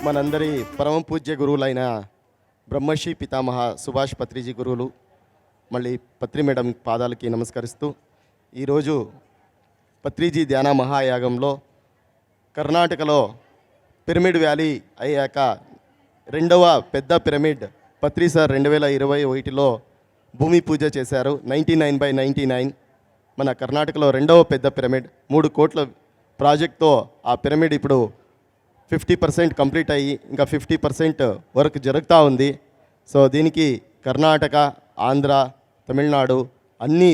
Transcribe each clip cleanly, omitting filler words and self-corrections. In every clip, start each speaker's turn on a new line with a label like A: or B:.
A: మనందరి పరమ పూజ్య గురువులైన బ్రహ్మశ్రీ పితామహ సుభాష్ పత్రిజీ గురువులు మళ్ళీ పత్రి మేడం పాదాలకి నమస్కరిస్తూ ఈరోజు పత్రిజీ ధ్యాన మహాయాగంలో కర్ణాటకలో పిరమిడ్ వ్యాలీ అయ్యాక రెండవ పెద్ద పిరమిడ్ పత్రి సార్ 2021లో భూమి పూజ చేశారు. 99/99 మన కర్ణాటకలో రెండవ పెద్ద పిరమిడ్ 3 కోట్ల ప్రాజెక్ట్తో ఆ పిరమిడ్ ఇప్పుడు 50% కంప్లీట్ అయ్యి ఇంకా 50% వర్క్ జరుగుతూ ఉంది. సో దీనికి కర్ణాటక, ఆంధ్ర, తమిళనాడు అన్ని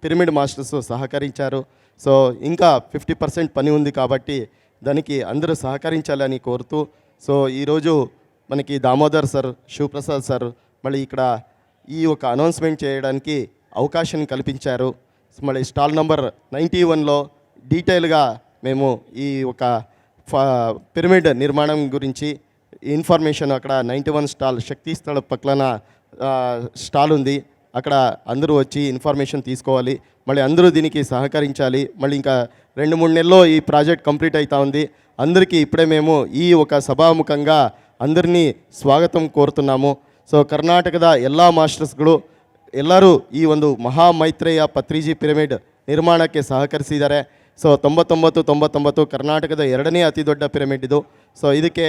A: పిరమిడ్ మాస్టర్స్ సహకరించారు. సో ఇంకా 50% పని ఉంది కాబట్టి దానికి అందరూ సహకరించాలని కోరుతూ సో ఈరోజు మనకి దామోదర్ సార్, శివప్రసాద్ సార్ మళ్ళీ ఇక్కడ ఈ ఒక అనౌన్స్మెంట్ చేయడానికి అవకాశం కల్పించారు. మళ్ళీ స్టాల్ నంబర్ 91లో డీటెయిల్గా మేము ఈ ఒక పిరమిడ్ నిర్మాణం గురించి ఇన్ఫర్మేషన్ అక్కడ 91 స్టాల్ శక్తి స్థల పక్కన స్టాల్ ఉంది. అక్కడ అందరూ వచ్చి ఇన్ఫర్మేషన్ తీసుకోవాలి. మళ్ళీ అందరూ దీనికి సహకరించాలి. మళ్ళీ ఇంకా 2-3 నెలల్లో ఈ ప్రాజెక్ట్ కంప్లీట్ అవుతా ఉంది. అందరికీ ఇప్పుడే మేము ఈ ఒక ಸಭಾಮುಖಂగా అందరినీ ಸ್ವಾಗತಂ ಕೋರುతున్నాము. ಸೊ ಕರ್ನಾಟಕದ ಎಲ್ಲ ಮಾಸ್ಟರ್ಸ್ಗಳು ಎಲ್ಲರೂ ಈ ಒಂದು ಮಹಾ ಮೈತ್ರೇಯ ಪತ್ರಿಜಿ ಪಿರಮಿಡ್ ನಿರ್ಮಾಣಕ್ಕೆ ಸಹಕರಿಸಿದ್ದಾರೆ. ಸೊ 99 ಕರ್ನಾಟಕದ 2ನೇ ಅತಿ ದೊಡ್ಡ ಪಿರಮಿಡ್ ಇದು. ಸೊ ಇದಕ್ಕೆ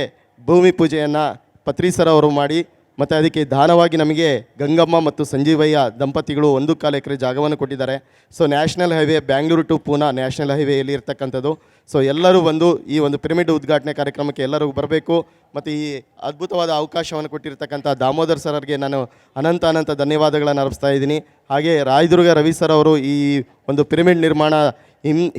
A: ಭೂಮಿ ಪೂಜೆಯನ್ನು ಪತ್ರಿ ಸರ್ ಅವರು ಮಾಡಿ ಮತ್ತು ಅದಕ್ಕೆ ದಾನವಾಗಿ ನಮಗೆ ಗಂಗಮ್ಮ ಮತ್ತು ಸಂಜೀವಯ್ಯ ದಂಪತಿಗಳು 1.25 ಎಕರೆ ಜಾಗವನ್ನು ಕೊಟ್ಟಿದ್ದಾರೆ. So national highway Bangalore to Poona national ಹೈವೇಯಲ್ಲಿ ಇರ್ತಕ್ಕಂಥದ್ದು. ಸೊ ಎಲ್ಲರೂ ಬಂದು ಈ ಒಂದು ಪಿರಮಿಡ್ ಉದ್ಘಾಟನೆ ಕಾರ್ಯಕ್ರಮಕ್ಕೆ ಎಲ್ಲರೂ ಬರಬೇಕು. ಮತ್ತು ಈ ಅದ್ಭುತವಾದ ಅವಕಾಶವನ್ನು ಕೊಟ್ಟಿರ್ತಕ್ಕಂಥ ದಾಮೋದರ್ ಸರ್ಗೆ ನಾನು ಅನಂತ ಧನ್ಯವಾದಗಳನ್ನು ಅರ್ಪಿಸ್ತಾ ಇದ್ದೀನಿ. ಹಾಗೆ ರಾಯದುರ್ಗ ರವಿ ಸರ್ ಅವರು ಈ ಒಂದು ಪಿರಮಿಡ್ ನಿರ್ಮಾಣ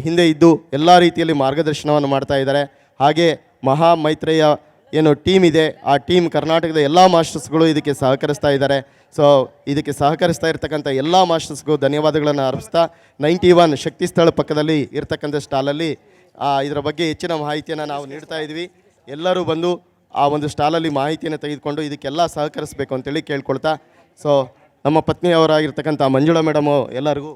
A: ಹಿಂದೆ ಇದ್ದು ಎಲ್ಲ ರೀತಿಯಲ್ಲಿ ಮಾರ್ಗದರ್ಶನವನ್ನು ಮಾಡ್ತಾ ಇದ್ದಾರೆ. ಹಾಗೆ ಮಹಾ ಮೈತ್ರೇಯ ಏನು ಟೀಮ್ ಇದೆ ಆ ಟೀಮ್ ಕರ್ನಾಟಕದ ಎಲ್ಲ ಮಾಸ್ಟರ್ಸ್ಗಳು ಇದಕ್ಕೆ ಸಹಕರಿಸ್ತಾ ಇದ್ದಾರೆ. ಸೊ ಇದಕ್ಕೆ ಸಹಕರಿಸ್ತಾ ಇರ್ತಕ್ಕಂಥ ಎಲ್ಲ ಮಾಸ್ಟರ್ಸ್ಗೂ ಧನ್ಯವಾದಗಳನ್ನು ಅರ್ಪಿಸ್ತಾ 91 ಶಕ್ತಿ ಸ್ಥಳ ಪಕ್ಕದಲ್ಲಿ ಇರ್ತಕ್ಕಂಥ ಸ್ಟಾಲಲ್ಲಿ ಇದರ ಬಗ್ಗೆ ಹೆಚ್ಚಿನ ಮಾಹಿತಿಯನ್ನು ನಾವು ನೀಡ್ತಾ ಇದ್ವಿ. ಎಲ್ಲರೂ ಬಂದು ಆ ಒಂದು ಸ್ಟಾಲಲ್ಲಿ ಮಾಹಿತಿಯನ್ನು ತೆಗೆದುಕೊಂಡು ಇದಕ್ಕೆಲ್ಲ ಸಹಕರಿಸಬೇಕು ಅಂತೇಳಿ ಕೇಳ್ಕೊಳ್ತಾ ಸೊ ನಮ್ಮ ಪತ್ನಿಯವರಾಗಿರ್ತಕ್ಕಂಥ ಮಂಜುಳಾ ಮೇಡಮು ಎಲ್ಲರಿಗೂ